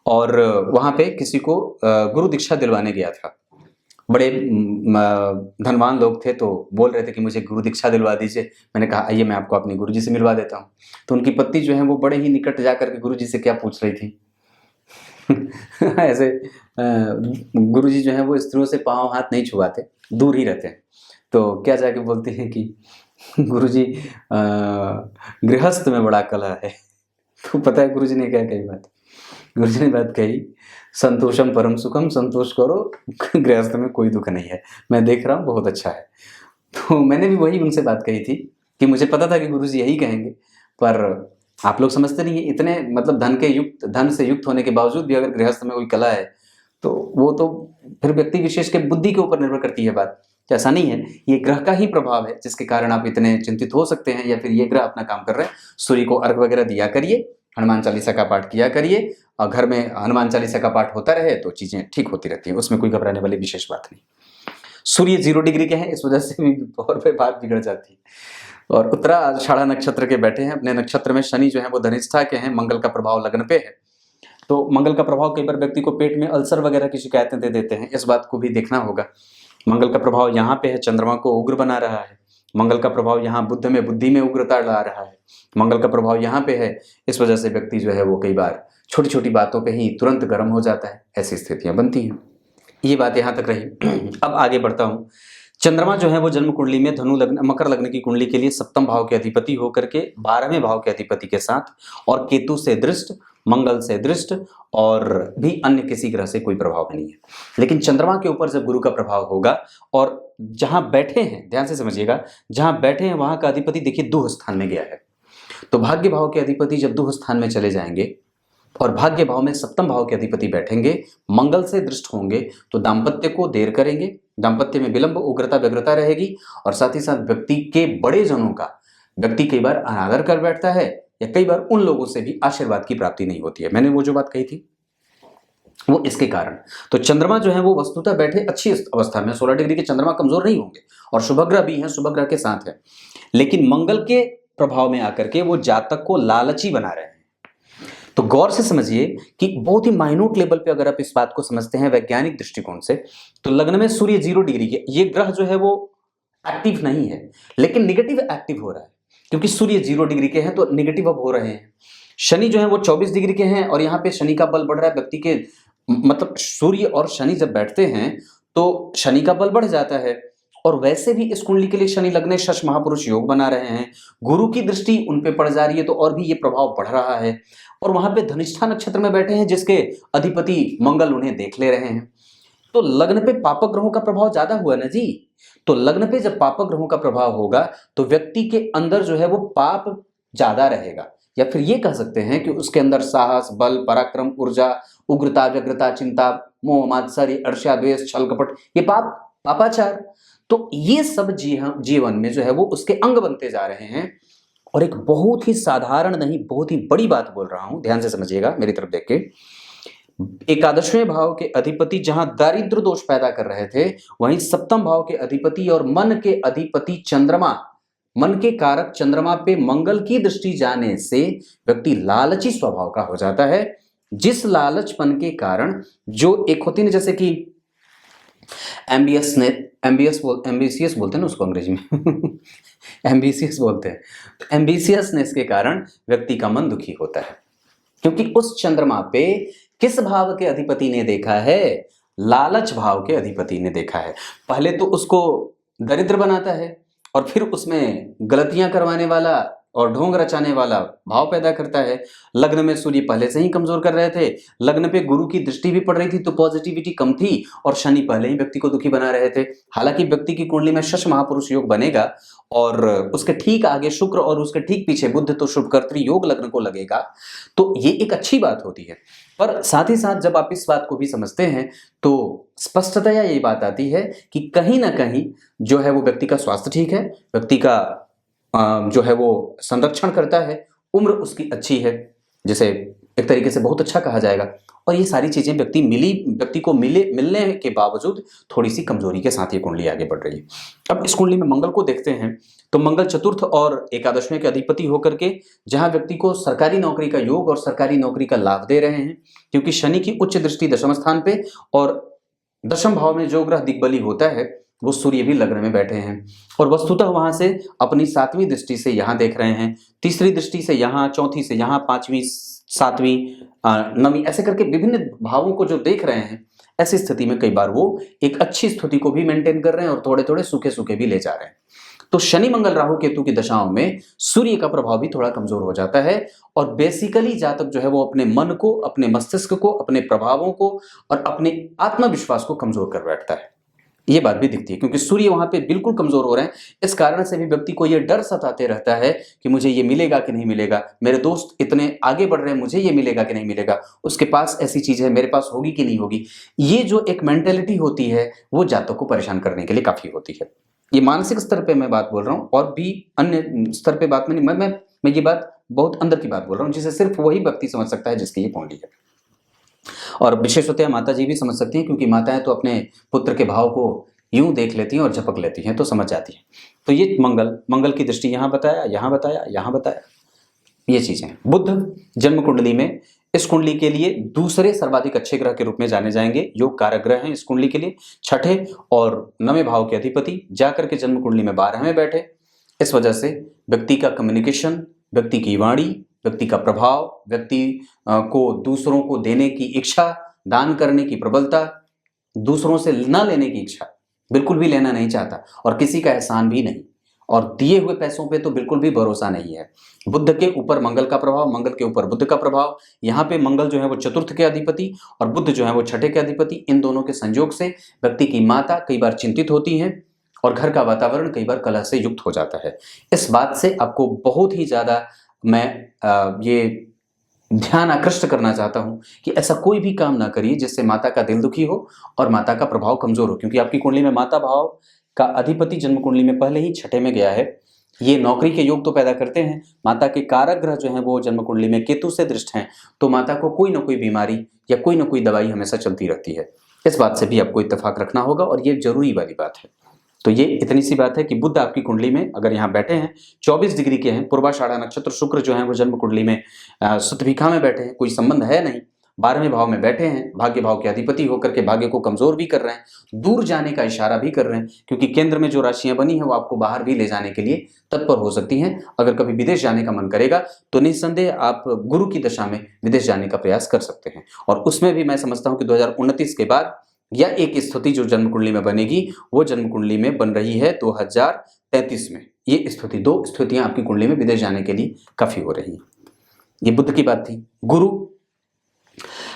और वहाँ पे किसी को गुरु दीक्षा दिलवाने गया था। बड़े धनवान लोग थे, तो बोल रहे थे कि मुझे गुरु दीक्षा दिलवा दीजिए। मैंने कहा आइए मैं आपको अपने गुरु जी से मिलवा देता हूँ। तो उनकी पत्नी जो है वो बड़े ही निकट जाकर के गुरु जी से क्या पूछ रही थी ऐसे गुरु जी जो है वो स्त्रियों से पाँव हाथ नहीं छुआते, दूर ही रहते हैं। तो क्या जाके बोलते हैं कि गुरु जी गृहस्थ में बड़ा कला है। तो पता है गुरु जी ने क्या कही बात? गुरु जी ने बात कही, संतोषम परम सुखम, संतोष करो, गृहस्थ में कोई दुख नहीं है, मैं देख रहा हूँ बहुत अच्छा है। तो मैंने भी वही उनसे बात कही थी कि मुझे पता था कि गुरु जी यही कहेंगे, पर आप लोग समझते नहीं है, इतने मतलब धन से युक्त होने के बावजूद भी अगर गृहस्थ में कोई कला है तो वो तो फिर व्यक्ति विशेष के बुद्धि के ऊपर निर्भर करती है बात। तो ऐसा नहीं है, ये ग्रह का ही प्रभाव है जिसके कारण आप इतने चिंतित हो सकते हैं, या फिर ये ग्रह अपना काम कर रहे हैं। सूर्य को अर्घ वगैरह दिया करिए, हनुमान चालीसा का पाठ किया करिए, और घर में हनुमान चालीसा का पाठ होता रहे तो चीजें ठीक होती रहती हैं, उसमें कोई घबराने वाली विशेष बात नहीं। सूर्य 0 डिग्री के हैं, इस वजह से भी और पे बात बिगड़ जाती है। और उत्तरा आषाढ़ा नक्षत्र के बैठे हैं, अपने नक्षत्र में शनि जो है वो धनिष्ठा के हैं, मंगल का प्रभाव लग्न पे है। तो मंगल का प्रभाव कई बार व्यक्ति को पेट में अल्सर वगैरह की शिकायतें दे देते हैं, इस बात को भी देखना होगा। मंगल का प्रभाव यहाँ पे है, चंद्रमा को उग्र बना रहा है। मंगल का प्रभाव यहाँ बुद्धि में उग्रता ला रहा है। मंगल का प्रभाव यहाँ पे है, इस वजह से व्यक्ति जो है वो कई बार छोटी छोटी बातों पे ही तुरंत गर्म हो जाता है, ऐसी स्थितियां बनती हैं। ये बात यहाँ तक रही। अब आगे बढ़ता हूँ। चंद्रमा जो है वो जन्म कुंडली में धनु लग्न, मकर लग्न की कुंडली के लिए सप्तम भाव के अधिपति होकर के 12वें भाव के अधिपति के साथ और केतु से दृष्ट, मंगल से दृष्ट और भी अन्य किसी ग्रह से कोई प्रभाव नहीं है। लेकिन चंद्रमा के ऊपर जब गुरु का प्रभाव होगा और जहां बैठे हैं, ध्यान से समझिएगा, जहां बैठे हैं वहां का अधिपति देखिए दुह स्थान में गया है। तो भाग्य भाव के अधिपति जब दुह स्थान में चले जाएंगे और भाग्य भाव में सप्तम भाव के अधिपति बैठेंगे, मंगल से दृष्ट होंगे, तो दाम्पत्य को देर करेंगे, दाम्पत्य में विलंब, उग्रता व्यग्रता रहेगी, और साथ ही साथ व्यक्ति के बड़े जनों का व्यक्ति कई बार अनादर कर बैठता है, या कई बार उन लोगों से भी आशीर्वाद की प्राप्ति नहीं होती है। मैंने वो जो बात कही थी वो इसके कारण। तो चंद्रमा जो है वो वस्तुतः बैठे अच्छी अवस्था में, 16 डिग्री के चंद्रमा कमजोर नहीं होंगे, और शुभग्रह भी हैं, शुभग्रह के साथ है, लेकिन मंगल के प्रभाव में आकर के वो जातक को लालची बना रहे हैं। तो गौर से समझिए कि बहुत ही माइन्यूट लेवल पे अगर आप इस बात को समझते हैं वैज्ञानिक दृष्टिकोण से, तो लग्न में सूर्य 0 डिग्री के, ये ग्रह जो है वो एक्टिव नहीं है, लेकिन निगेटिव एक्टिव हो रहा है, क्योंकि सूर्य 0 डिग्री के हैं तो निगेटिव अब हो रहे हैं। शनि जो है वो 24 डिग्री के हैं और यहाँ पे शनि का बल बढ़ रहा है व्यक्ति के, मतलब सूर्य और शनि जब बैठते हैं तो शनि का बल बढ़ जाता है। और वैसे भी इस कुंडली के लिए शनि लग्न शश महापुरुष योग बना रहे हैं, गुरु की दृष्टि उन पे पड़ जा रही है, तो और भी ये प्रभाव बढ़ रहा है। और वहां पे धनिष्ठा नक्षत्र में बैठे हैं जिसके अधिपति मंगल उन्हें देख ले रहे हैं, तो लग्न पे पापक ग्रहों का प्रभाव ज्यादा हुआ ना जी। तो लग्न पे जब पापक ग्रहों का प्रभाव होगा तो व्यक्ति के अंदर जो है वो पाप ज्यादा रहेगा, या फिर ये कह सकते हैं कि उसके अंदर साहस, बल, पराक्रम, ऊर्जा, उग्रता, व्यग्रता, चिंता, मोह, मात्सर्य, ईर्ष्या, द्वेष, छल, कपट, ये पापाचार, तो ये सब जीवन में जो है वो उसके अंग बनते जा रहे हैं। और एक बहुत ही साधारण नहीं, बहुत ही बड़ी बात बोल रहा हूं, ध्यान से समझिएगा मेरी तरफ देख के। एकादशवें भाव के अधिपति जहां दारिद्र दोष पैदा कर रहे थे, वहीं सप्तम भाव के अधिपति और मन के अधिपति चंद्रमा, मन के कारक चंद्रमा पे मंगल की दृष्टि जाने से व्यक्ति लालची स्वभाव का हो जाता है, जिस लालचपन के कारण जो एक होती है जैसे कि एम्बिशियस बोलते हैं ना उसको अंग्रेजी में एम्बिशियस बोलते हैं। तो एम्बिशियसनेस के कारण व्यक्ति का मन दुखी होता है, क्योंकि उस चंद्रमा पे किस भाव के अधिपति ने देखा है? लालच भाव के अधिपति ने देखा है। पहले तो उसको दरिद्र बनाता है और फिर उसमें गलतियां करवाने वाला और ढोंग रचाने वाला भाव पैदा करता है। लग्न में सूर्य पहले से ही कमजोर कर रहे थे, लग्न पे गुरु की दृष्टि भी पड़ रही थी तो पॉजिटिविटी कम थी, और शनि पहले ही व्यक्ति को दुखी बना रहे थे। हालांकि व्यक्ति की कुंडली में शश महापुरुष योग बनेगा और उसके ठीक आगे शुक्र और उसके ठीक पीछे बुध, तो शुभकर्त्री योग लग्न को लगेगा, तो ये एक अच्छी बात होती है। पर साथ ही साथ जब आप इस बात को भी समझते हैं तो स्पष्टतया ये बात आती है कि कहीं ना कहीं जो है वो व्यक्ति का स्वास्थ्य ठीक है, व्यक्ति का जो है वो संरक्षण करता है, उम्र उसकी अच्छी है, जैसे एक तरीके से बहुत अच्छा कहा जाएगा। और ये सारी चीजें व्यक्ति को मिलने के बावजूद थोड़ी सी कमजोरी के साथ ये कुंडली आगे बढ़ रही है। अब इस कुंडली में मंगल को देखते हैं तो मंगल चतुर्थ और एकादशवें के अधिपति होकर के जहां व्यक्ति को सरकारी नौकरी का योग और सरकारी नौकरी का लाभ दे रहे हैं, क्योंकि शनि की उच्च दृष्टि दशम स्थान पे और दशम भाव में जो ग्रह दिग्बली होता है वो सूर्य भी लग्न में बैठे हैं, और वस्तुतः वहां से अपनी 7वीं दृष्टि से यहां देख रहे हैं, तीसरी दृष्टि से यहां, चौथी से यहां, 5वीं 7वीं 9वीं ऐसे करके विभिन्न भावों को जो देख रहे हैं। ऐसी स्थिति में कई बार वो एक अच्छी स्थिति को भी मेंटेन कर रहे हैं और थोड़े थोड़े सूखे सूखे भी ले जा रहे हैं। तो शनि मंगल राहु केतु की दशाओं में सूर्य का प्रभाव भी थोड़ा कमजोर हो जाता है, और बेसिकली जातक जो है वो अपने मन को, अपने मस्तिष्क को, अपने प्रभावों को और अपने आत्मविश्वास को कमजोर कर बैठता है। ये बात भी दिखती है क्योंकि सूर्य वहां पे बिल्कुल कमजोर हो रहे हैं। इस कारण से भी व्यक्ति को यह डर सताते रहता है कि मुझे ये मिलेगा कि नहीं मिलेगा, मेरे दोस्त इतने आगे बढ़ रहे हैं, मुझे ये मिलेगा कि नहीं मिलेगा, उसके पास ऐसी चीज है, मेरे पास होगी कि नहीं होगी। ये जो एक मेंटेलिटी होती है वो जातक को परेशान करने के लिए काफी होती है। ये मानसिक स्तर पे मैं बात बोल रहा हूँ, और भी अन्य स्तर पे बात नहीं, मैं ये बात बहुत अंदर की बात बोल रहा हूँ जिसे सिर्फ वही व्यक्ति समझ सकता है जिसकी ये कुंडली है। और विशेषतः माता जी भी समझ सकती हैं, क्योंकि माताएं तो अपने पुत्र के भाव को यूं देख लेती हैं और झपक लेती हैं, तो समझ जाती हैं। तो ये मंगल की दृष्टि यहाँ बताया, यहाँ बताया, यहाँ बताया, ये चीजें। बुध जन्म कुंडली में इस कुंडली के लिए दूसरे सर्वाधिक अच्छे ग्रह के रूप में जाने जाएंगे। योग कारक ग्रह हैं इस कुंडली के लिए, छठे और 9वें भाव के अधिपति जाकर के जन्म कुंडली में 12वें बैठे। इस वजह से व्यक्ति का कम्युनिकेशन, व्यक्ति की वाणी, व्यक्ति का प्रभाव, व्यक्ति को दूसरों को देने की इच्छा, दान करने की प्रबलता, दूसरों से न लेने की इच्छा, बिल्कुल भी लेना नहीं चाहता, और किसी का एहसान भी नहीं, और दिए हुए पैसों पे तो बिल्कुल भी भरोसा नहीं है। बुध के ऊपर मंगल का प्रभाव, मंगल के ऊपर बुध का प्रभाव। यहाँ पे मंगल जो है वो चतुर्थ के अधिपति और बुध जो है वो छठे के अधिपति। इन दोनों के संयोग से व्यक्ति की माता कई बार चिंतित होती हैं और घर का वातावरण कई बार कलह से युक्त हो जाता है। इस बात से आपको बहुत ही ज्यादा मैं ये ध्यान आकृष्ट करना चाहता हूं कि ऐसा कोई भी काम ना करिए जिससे माता का दिल दुखी हो और माता का प्रभाव कमजोर हो, क्योंकि आपकी कुंडली में माता भाव का अधिपति जन्म कुंडली में पहले ही छठे में गया है। ये नौकरी के योग तो पैदा करते हैं। माता के कारक ग्रह जो हैं वो जन्म कुंडली में केतु से दृष्ट हैं, तो माता को कोई ना कोई बीमारी या कोई ना कोई दवाई हमेशा चलती रहती है। इस बात से भी आपको इत्तेफाक रखना होगा, और ये जरूरी वाली बात है। तो ये इतनी सी बात है कि बुध आपकी कुंडली में अगर यहाँ बैठे हैं, 24 डिग्री के हैं, पूर्वाषाढ़ा नक्षत्र, शुक्र जो है वो जन्म कुंडली में सुतभिखा में बैठे हैं, कोई संबंध है नहीं, 12वें भाव में बैठे हैं, भाग्य भाव के अधिपति होकर के भाग्य को कमजोर भी कर रहे हैं, दूर जाने का इशारा भी कर रहे हैं, क्योंकि केंद्र में जो राशियां बनी है वो आपको बाहर भी ले जाने के लिए तत्पर हो सकती हैं। अगर कभी विदेश जाने का मन करेगा तो निस्संदेह आप गुरु की दशा में विदेश जाने का प्रयास कर सकते हैं, और उसमें भी मैं समझता हूँ कि 2029 के बाद या एक स्थिति जो जन्म कुंडली में बनेगी वो जन्म कुंडली में बन रही है 2033 में। ये स्थिति, 2 स्थितियां आपकी कुंडली में विदेश जाने के लिए काफी हो रही हैं। ये बुध की बात थी। गुरु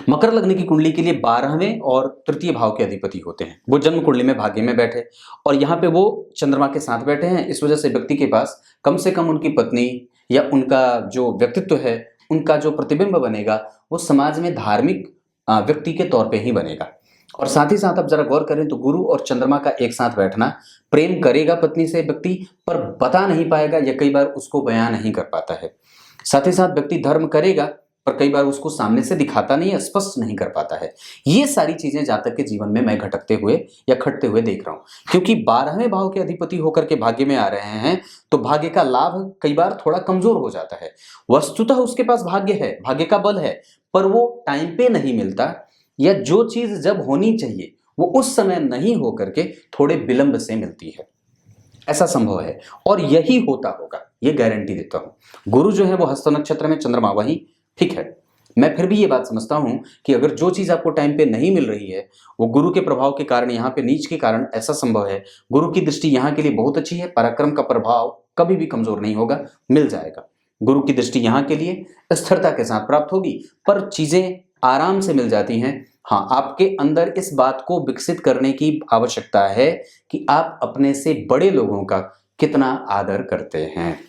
मकर लग्न की कुंडली के लिए 12वें और तृतीय भाव के अधिपति होते हैं। वो जन्म कुंडली में भाग्य में बैठे और यहाँ पे वो चंद्रमा के साथ बैठे हैं। इस वजह से व्यक्ति के पास कम से कम उनकी पत्नी या उनका जो व्यक्तित्व है, उनका जो प्रतिबिंब बनेगा वो समाज में धार्मिक व्यक्ति के तौर पे ही बनेगा। और साथ ही साथ आप जरा गौर करें तो गुरु और चंद्रमा का एक साथ बैठना, प्रेम करेगा पत्नी से व्यक्ति, पर बता नहीं पाएगा या कई बार उसको बयान नहीं कर पाता है। साथ ही साथ व्यक्ति धर्म करेगा पर कई बार उसको सामने से दिखाता नहीं है, स्पष्ट नहीं कर पाता है। ये सारी चीजें जातक के जीवन में मैं घटकते हुए या खटते हुए देख रहा हूं, क्योंकि 12वें भाव के अधिपति होकर के भाग्य में आ रहे हैं तो भाग्य का लाभ कई बार थोड़ा कमजोर हो जाता है। वस्तुतः उसके पास भाग्य है, भाग्य का बल है, पर वो टाइम पे नहीं मिलता, या जो चीज जब होनी चाहिए वो उस समय नहीं हो करके थोड़े विलंब से मिलती है। ऐसा संभव है और यही होता होगा, ये गारंटी देता हूं। गुरु जो है वो हस्त नक्षत्र में, चंद्रमा वही, ठीक है। मैं फिर भी ये बात समझता हूं कि अगर जो चीज आपको टाइम पे नहीं मिल रही है वो गुरु के प्रभाव के कारण, यहाँ पे नीच के कारण ऐसा संभव है। गुरु की दृष्टि यहाँ के लिए बहुत अच्छी है, पराक्रम का प्रभाव कभी भी कमजोर नहीं होगा, मिल जाएगा। गुरु की दृष्टि यहाँ के लिए स्थिरता के साथ प्राप्त होगी, पर चीजें आराम से मिल जाती हैं। हाँ, आपके अंदर इस बात को विकसित करने की आवश्यकता है कि आप अपने से बड़े लोगों का कितना आदर करते हैं।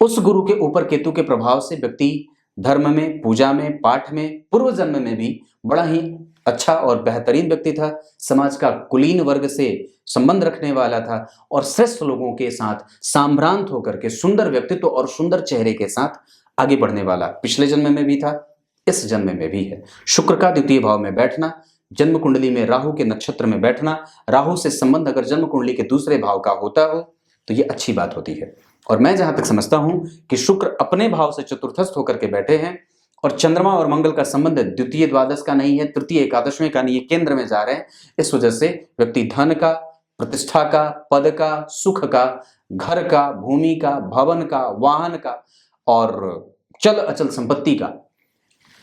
उस गुरु के ऊपर केतु के प्रभाव से व्यक्ति धर्म में, पूजा में, पाठ में, पूर्व जन्म में भी बड़ा ही अच्छा और बेहतरीन व्यक्ति था, समाज का कुलीन वर्ग से संबंध रखने वाला था और श्रेष्ठ लोगों के साथ सांभ्रांत होकर के सुंदर व्यक्तित्व और सुंदर चेहरे के साथ आगे बढ़ने वाला पिछले जन्म में भी था, इस जन्म में भी है। शुक्र का द्वितीय भाव में बैठना, जन्म कुंडली में राहु के नक्षत्र में बैठना, राहु से संबंध अगर जन्म कुंडली के दूसरे भाव का होता हो तो ये अच्छी बात होती है। और मैं जहां तक समझता हूं कि शुक्र अपने भाव से चतुर्थस्थ होकर के बैठे हैं और चंद्रमा और मंगल का संबंध द्वितीय द्वादश का नहीं है, तृतीय एकादशवें का नहीं है, केंद्र में जा रहे हैं। इस वजह से व्यक्ति धन का, प्रतिष्ठा का, पद का, सुख का, घर का, भूमि का, भवन का, वाहन का और चल अचल संपत्ति का,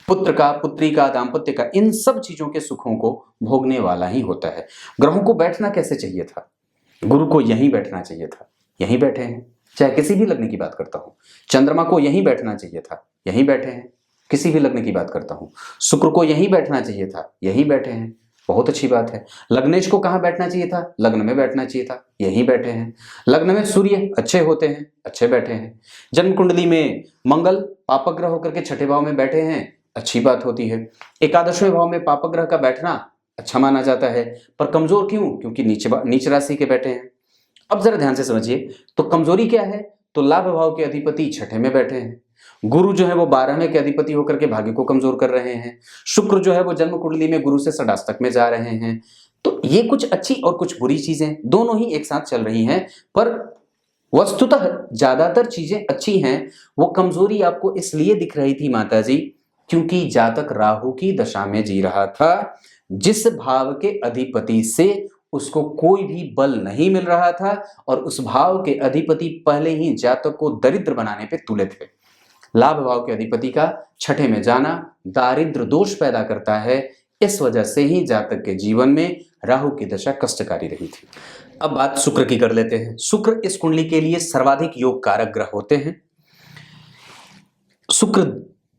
पुत्र का, पुत्री का, दाम्पत्य का, इन सब चीजों के सुखों को भोगने वाला ही होता है। ग्रहों को बैठना कैसे चाहिए था? गुरु को यहीं बैठना चाहिए था, यहीं बैठे हैं। चाहे किसी भी लग्न की बात करता हूं, चंद्रमा को यहीं बैठना चाहिए था, यहीं बैठे हैं। किसी भी लग्न की बात करता हूं, शुक्र को यहीं बैठना चाहिए था, यहीं बैठे हैं, बहुत अच्छी बात है। लग्नेश को कहां बैठना चाहिए था? लग्न में बैठना चाहिए था, यहीं बैठे हैं। लग्न में सूर्य अच्छे होते हैं, अच्छे बैठे हैं। जन्म कुंडली में मंगल पापग्रह होकर के छठे भाव में बैठे हैं, अच्छी बात होती है। एकादशवें भाव में पापग्रह का बैठना अच्छा माना जाता है, पर कमजोर क्यों? क्योंकि नीच राशि के बैठे हैं। अब जरा ध्यान से समझिए, तो कमजोरी क्या है? तो लाभ भाव के अधिपति छठे में बैठे हैं, गुरु जो है वो 12वें के अधिपति होकर के भाग्य को कमजोर कर रहे हैं, शुक्र जो है वो जन्म कुंडली में गुरु से षडाष्टक में जा रहे हैं। तो ये कुछ अच्छी और कुछ बुरी चीजें दोनों ही एक साथ चल रही हैं, पर वस्तुतः ज्यादातर चीजें अच्छी हैं। वो कमजोरी आपको इसलिए दिख रही थी माता जी, क्योंकि जातक राहु की दशा में जी रहा था, जिस भाव के अधिपति से उसको कोई भी बल नहीं मिल रहा था और उस भाव के अधिपति पहले ही जातक को दरिद्र बनाने पे तुले थे। लाभ भाव के अधिपति का छठे में जाना दारिद्र दोष पैदा करता है, इस वजह से ही जातक के जीवन में राहु की दशा कष्टकारी रही थी। अब बात शुक्र की कर लेते हैं। शुक्र इस कुंडली के लिए सर्वाधिक योग कारक ग्रह होते हैं। शुक्र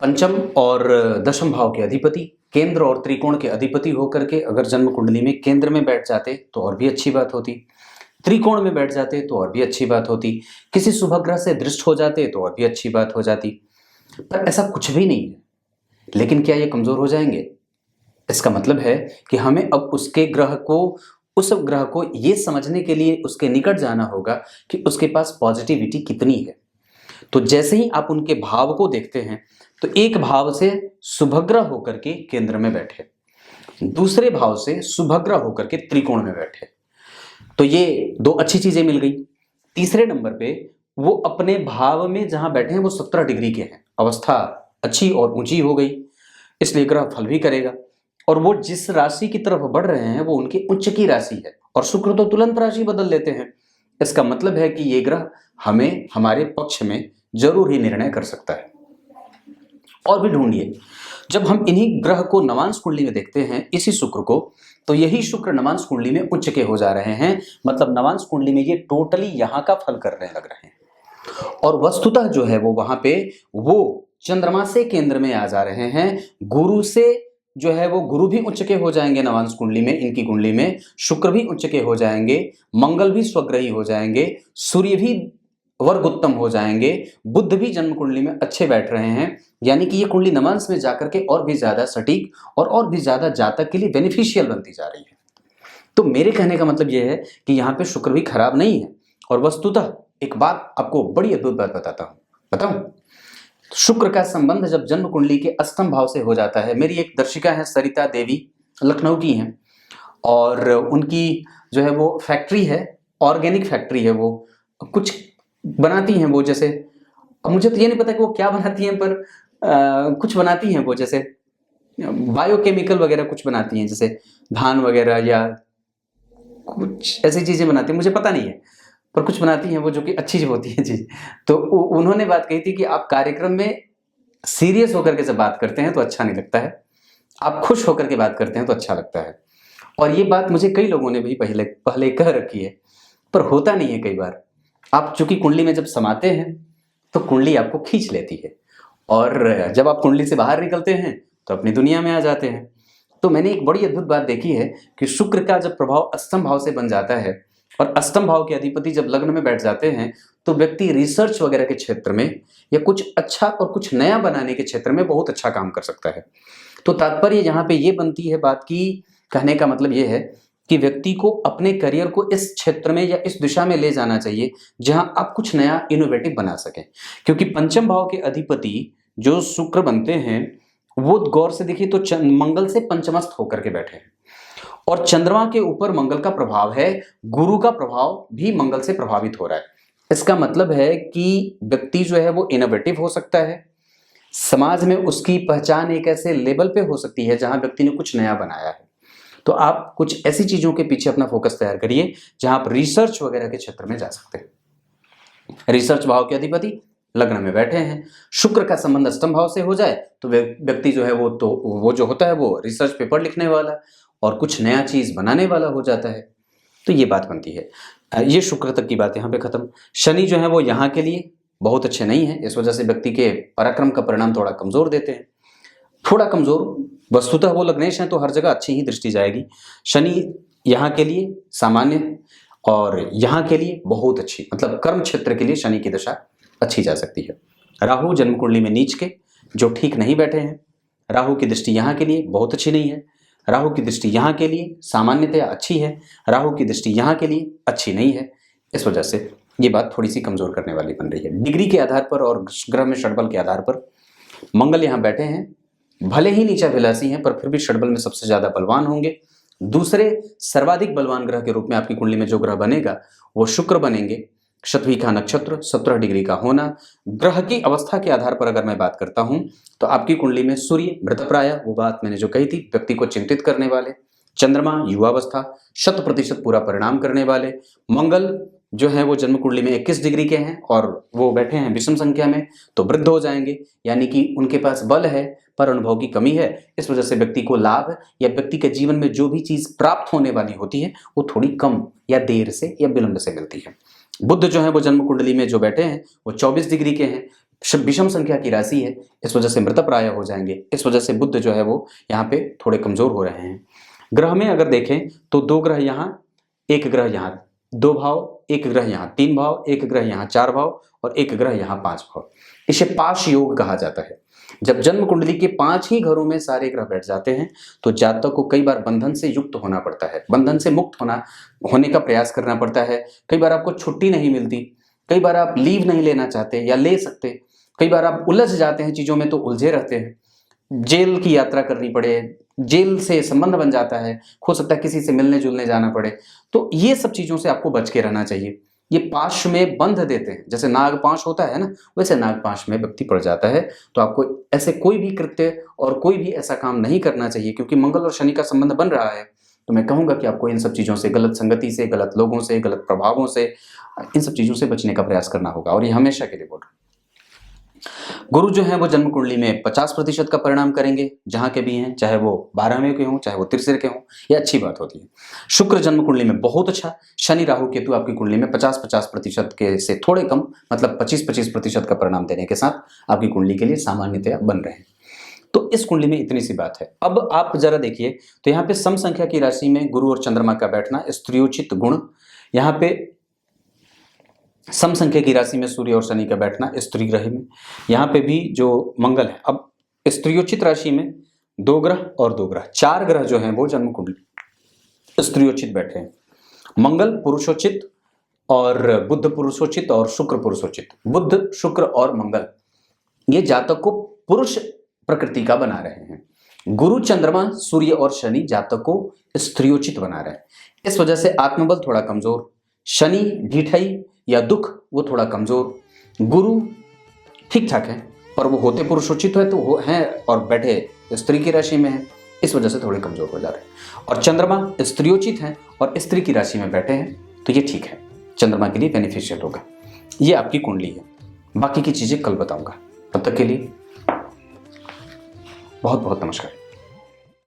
पंचम और दशम भाव के अधिपति, केंद्र और त्रिकोण के अधिपति होकर के अगर जन्म कुंडली में केंद्र में बैठ जाते तो और भी अच्छी बात होती, त्रिकोण में बैठ जाते तो और भी अच्छी बात होती, किसी शुभ ग्रह से दृष्ट हो जाते तो और भी अच्छी बात हो जाती। पर ऐसा कुछ भी नहीं है। लेकिन क्या ये कमजोर हो जाएंगे? इसका मतलब है कि हमें अब उस ग्रह को ये समझने के लिए उसके निकट जाना होगा कि उसके पास पॉजिटिविटी कितनी है। तो जैसे ही आप उनके भाव को देखते हैं तो एक भाव से शुभग्रह होकर के केंद्र में बैठे, दूसरे भाव से शुभग्रह होकर के त्रिकोण में बैठे, तो ये दो अच्छी चीजें मिल गई। तीसरे नंबर पे वो अपने भाव में जहां बैठे हैं वो 17 डिग्री के हैं, अवस्था अच्छी और ऊंची हो गई, इसलिए ग्रह फल भी करेगा। और वो जिस राशि की तरफ बढ़ रहे हैं वो उनकी उच्च की राशि है, और शुक्र तो तुरंत राशि बदल लेते हैं। इसका मतलब है कि ये ग्रह हमें हमारे पक्ष में जरूर ही निर्णय कर सकता है। और भी ढूंढिए, जब हम इन्हीं ग्रह को नवांश कुंडली में देखते हैं, इसी शुक्र को, तो यही शुक्र नवांश कुंडली में उच्च के हो जा रहे हैं, मतलब नवांश कुंडली में ये टोटली यहां का फल करने लग रहे हैं। और वस्तुतः जो है वो वहां पे वो चंद्रमा से केंद्र में आ जा रहे हैं, गुरु से जो है वो गुरु भी उच्च के हो जाएंगे नवांश कुंडली में, इनकी कुंडली में शुक्र भी उच्च के हो जाएंगे, मंगल भी स्वग्रही हो जाएंगे, सूर्य भी वर्ग उत्तम हो जाएंगे, बुध भी जन्म कुंडली में अच्छे बैठ रहे हैं। यानी कि ये कुंडली नवांश में जाकर के और भी ज्यादा सटीक और भी ज्यादा जातक के लिए बेनिफिशियल बनती जा रही है। तो मेरे कहने का मतलब यह है कि यहाँ पे शुक्र भी खराब नहीं है। और वस्तुतः एक बात आपको बड़ी अद्भुत बात बताऊं, शुक्र का संबंध जब जन्म कुंडली के अष्टम भाव से हो जाता है, मेरी एक दर्शिका है सरिता देवी, लखनऊ की हैं, और उनकी जो है वो फैक्ट्री है, ऑर्गेनिक फैक्ट्री है, वो कुछ बनाती हैं वो, जैसे अब मुझे तो ये नहीं पता कि वो क्या बनाती हैं, पर कुछ बनाती हैं वो, जैसे बायोकेमिकल वगैरह कुछ बनाती हैं, जैसे धान वगैरह या कुछ ऐसी चीजें बनाती हैं, मुझे पता नहीं है, पर कुछ बनाती हैं वो जो कि अच्छी होती है चीज। तो उन्होंने बात कही थी कि आप कार्यक्रम में सीरियस होकर के जब बात करते हैं तो अच्छा नहीं लगता है, आप खुश होकर के बात करते हैं तो अच्छा लगता है। और ये बात मुझे कई लोगों ने भी पहले पहले कह रखी है, पर होता नहीं है कई बार। आप चूंकि कुंडली में जब समाते हैं तो कुंडली आपको खींच लेती है, और जब आप कुंडली से बाहर निकलते हैं तो अपनी दुनिया में आ जाते हैं। तो मैंने एक बड़ी अद्भुत बात देखी है कि शुक्र का जब प्रभाव अष्टम भाव से बन जाता है और अष्टम भाव के अधिपति जब लग्न में बैठ जाते हैं तो व्यक्ति रिसर्च वगैरह के क्षेत्र में या कुछ अच्छा और कुछ नया बनाने के क्षेत्र में बहुत अच्छा काम कर सकता है। तो तात्पर्य यहाँ पे ये बनती है बात की, कहने का मतलब ये है कि व्यक्ति को अपने करियर को इस क्षेत्र में या इस दिशा में ले जाना चाहिए जहां आप कुछ नया इनोवेटिव बना सकें। क्योंकि पंचम भाव के अधिपति जो शुक्र बनते हैं वो गौर से देखिए तो मंगल से पंचमस्थ होकर के बैठे हैं, और चंद्रमा के ऊपर मंगल का प्रभाव है, गुरु का प्रभाव भी मंगल से प्रभावित हो रहा है। इसका मतलब है कि व्यक्ति जो है वो इनोवेटिव हो सकता है, समाज में उसकी पहचान एक ऐसे लेवल पे हो सकती है जहां व्यक्ति ने कुछ नया बनाया है। तो आप कुछ ऐसी चीजों के पीछे अपना फोकस तैयार करिए जहां आप रिसर्च वगैरह के क्षेत्र में जा सकते हैं। रिसर्च भाव के अधिपति लग्न में बैठे हैं, शुक्र का संबंध अष्टम भाव से हो जाए तो व्यक्ति जो है वो जो होता है वो रिसर्च पेपर लिखने वाला और कुछ नया चीज बनाने वाला हो जाता है। तो ये बात बनती है। ये शुक्र तक की बात यहाँ पे खत्म। शनि जो है वो यहाँ के लिए बहुत अच्छे नहीं है, इस वजह से व्यक्ति के पराक्रम का परिणाम थोड़ा कमजोर देते हैं, थोड़ा कमजोर। वस्तुतः वो लग्नेश हैं तो हर जगह अच्छी ही दृष्टि जाएगी। शनि यहाँ के लिए सामान्य और यहाँ के लिए बहुत अच्छी, मतलब कर्म क्षेत्र के लिए शनि की दशा अच्छी जा सकती है। राहु जन्म कुंडली में नीच के जो ठीक नहीं बैठे हैं, राहु की दृष्टि यहाँ के लिए बहुत अच्छी नहीं है, राहु की दृष्टि यहाँ के लिए सामान्यतया अच्छी है, राहु की दृष्टि यहाँ के लिए अच्छी नहीं है। इस वजह से ये बात थोड़ी सी कमजोर करने वाली बन रही है। डिग्री के आधार पर और ग्रह में षडबल के आधार पर मंगल यहाँ बैठे हैं, भले ही नीचा विलासी हैं पर फिर भी षडबल में सबसे ज्यादा बलवान होंगे। दूसरे सर्वाधिक बलवान ग्रह के रूप में आपकी कुंडली में जो ग्रह बनेगा वो शुक्र बनेंगे। शतवी का नक्षत्र, 17 डिग्री का होना, ग्रह की अवस्था के आधार पर अगर मैं बात करता हूं तो आपकी कुंडली में सूर्य मृतप्राय, वो बात मैंने जो कही थी, व्यक्ति को चिंतित करने वाले। चंद्रमा युवावस्था, 100% पूरा परिणाम करने वाले। मंगल जो है वो जन्म कुंडली में 21 डिग्री के हैं और वो बैठे हैं विषम संख्या में, तो वृद्ध हो जाएंगे, यानी कि उनके पास बल है पर अनुभव की कमी है। इस वजह से व्यक्ति को लाभ या व्यक्ति के जीवन में जो भी चीज प्राप्त होने वाली होती है वो थोड़ी कम या देर से या विलंब से मिलती है। बुध जो है वो जन्म कुंडली में जो बैठे हैं वो 24 डिग्री के हैं, विषम संख्या की राशि है, इस वजह से मृतप्राय हो जाएंगे। इस वजह से बुध जो है वो यहाँ पे थोड़े कमजोर हो रहे हैं। ग्रह में अगर देखें तो 2 ग्रह यहाँ, 1 ग्रह यहाँ 2 भाव, 1 ग्रह यहाँ 3 भाव, 1 ग्रह यहाँ 4 भाव और 1 ग्रह यहाँ 5 भाव। इसे पाश योग कहा जाता है। जब जन्म कुंडली के 5 ही घरों में सारे ग्रह बैठ जाते हैं तो जातक को कई बार बंधन से युक्त होना पड़ता है, बंधन से मुक्त होने का प्रयास करना पड़ता है। कई बार आपको छुट्टी नहीं मिलती, कई बार आप लीव नहीं लेना चाहते या ले सकते, कई बार आप उलझ जाते हैं चीजों में तो उलझे रहते हैं, जेल की यात्रा करनी पड़े, जेल से संबंध बन जाता है, हो सकता है किसी से मिलने जुलने जाना पड़े। तो ये सब चीजों से आपको बच के रहना चाहिए। ये पाश में बंध देते हैं, जैसे नाग पाश होता है ना, वैसे नाग पाश में व्यक्ति पड़ जाता है। तो आपको ऐसे कोई भी कृत्य और कोई भी ऐसा काम नहीं करना चाहिए, क्योंकि मंगल और शनि का संबंध बन रहा है। तो मैं कहूंगा कि आपको इन सब चीजों से, गलत संगति से, गलत लोगों से, गलत प्रभावों से, इन सब चीजों से बचने का प्रयास करना होगा, और ये हमेशा के लिए बोल रहा हूं। गुरु जो है वो जन्म कुंडली में 50% का परिणाम करेंगे, जहां के भी हैं, चाहे वो 12वें के हों, चाहे वो तीसरे के हों, ये अच्छी बात होती है। शुक्र जन्म कुंडली में बहुत अच्छा, शनि राहु केतु आपकी कुंडली में 50-50% के से थोड़े कम, मतलब 25-25% का परिणाम देने के साथ आपकी कुंडली के लिए सामान्यतया बन रहे हैं। तो इस कुंडली में इतनी सी बात है। अब आप जरा देखिए तो यहाँ पे सम संख्या की राशि में गुरु और चंद्रमा का बैठना, स्त्रियोचित गुण। यहाँ पे सम संख्या की राशि में सूर्य और शनि का बैठना स्त्री ग्रह में, यहाँ पे भी जो मंगल है। अब स्त्रियोचित राशि में 2 ग्रह और 2 ग्रह, 4 ग्रह जो हैं वो जन्म कुंडली स्त्रियोचित बैठे हैं। मंगल पुरुषोचित और बुध पुरुषोचित और शुक्र पुरुषोचित। बुध, शुक्र और मंगल ये जातक को पुरुष प्रकृति का बना रहे हैं। गुरु, चंद्रमा, सूर्य और शनि जातक को स्त्रियोचित बना रहे हैं। इस वजह से आत्मबल थोड़ा कमजोर, शनि ढिठाई या दुख वो थोड़ा कमजोर, गुरु ठीक ठाक है पर वो होते पुरुषोचित है तो वो हैं और बैठे स्त्री की राशि में है, इस वजह से थोड़े कमजोर हो जा रहे हैं। और चंद्रमा स्त्रियोचित हैं और स्त्री की राशि में बैठे हैं, तो ये ठीक है, चंद्रमा के लिए बेनिफिशियल होगा। ये आपकी कुंडली है, बाकी की चीजें कल बताऊंगा। तब तक के लिए बहुत बहुत नमस्कार।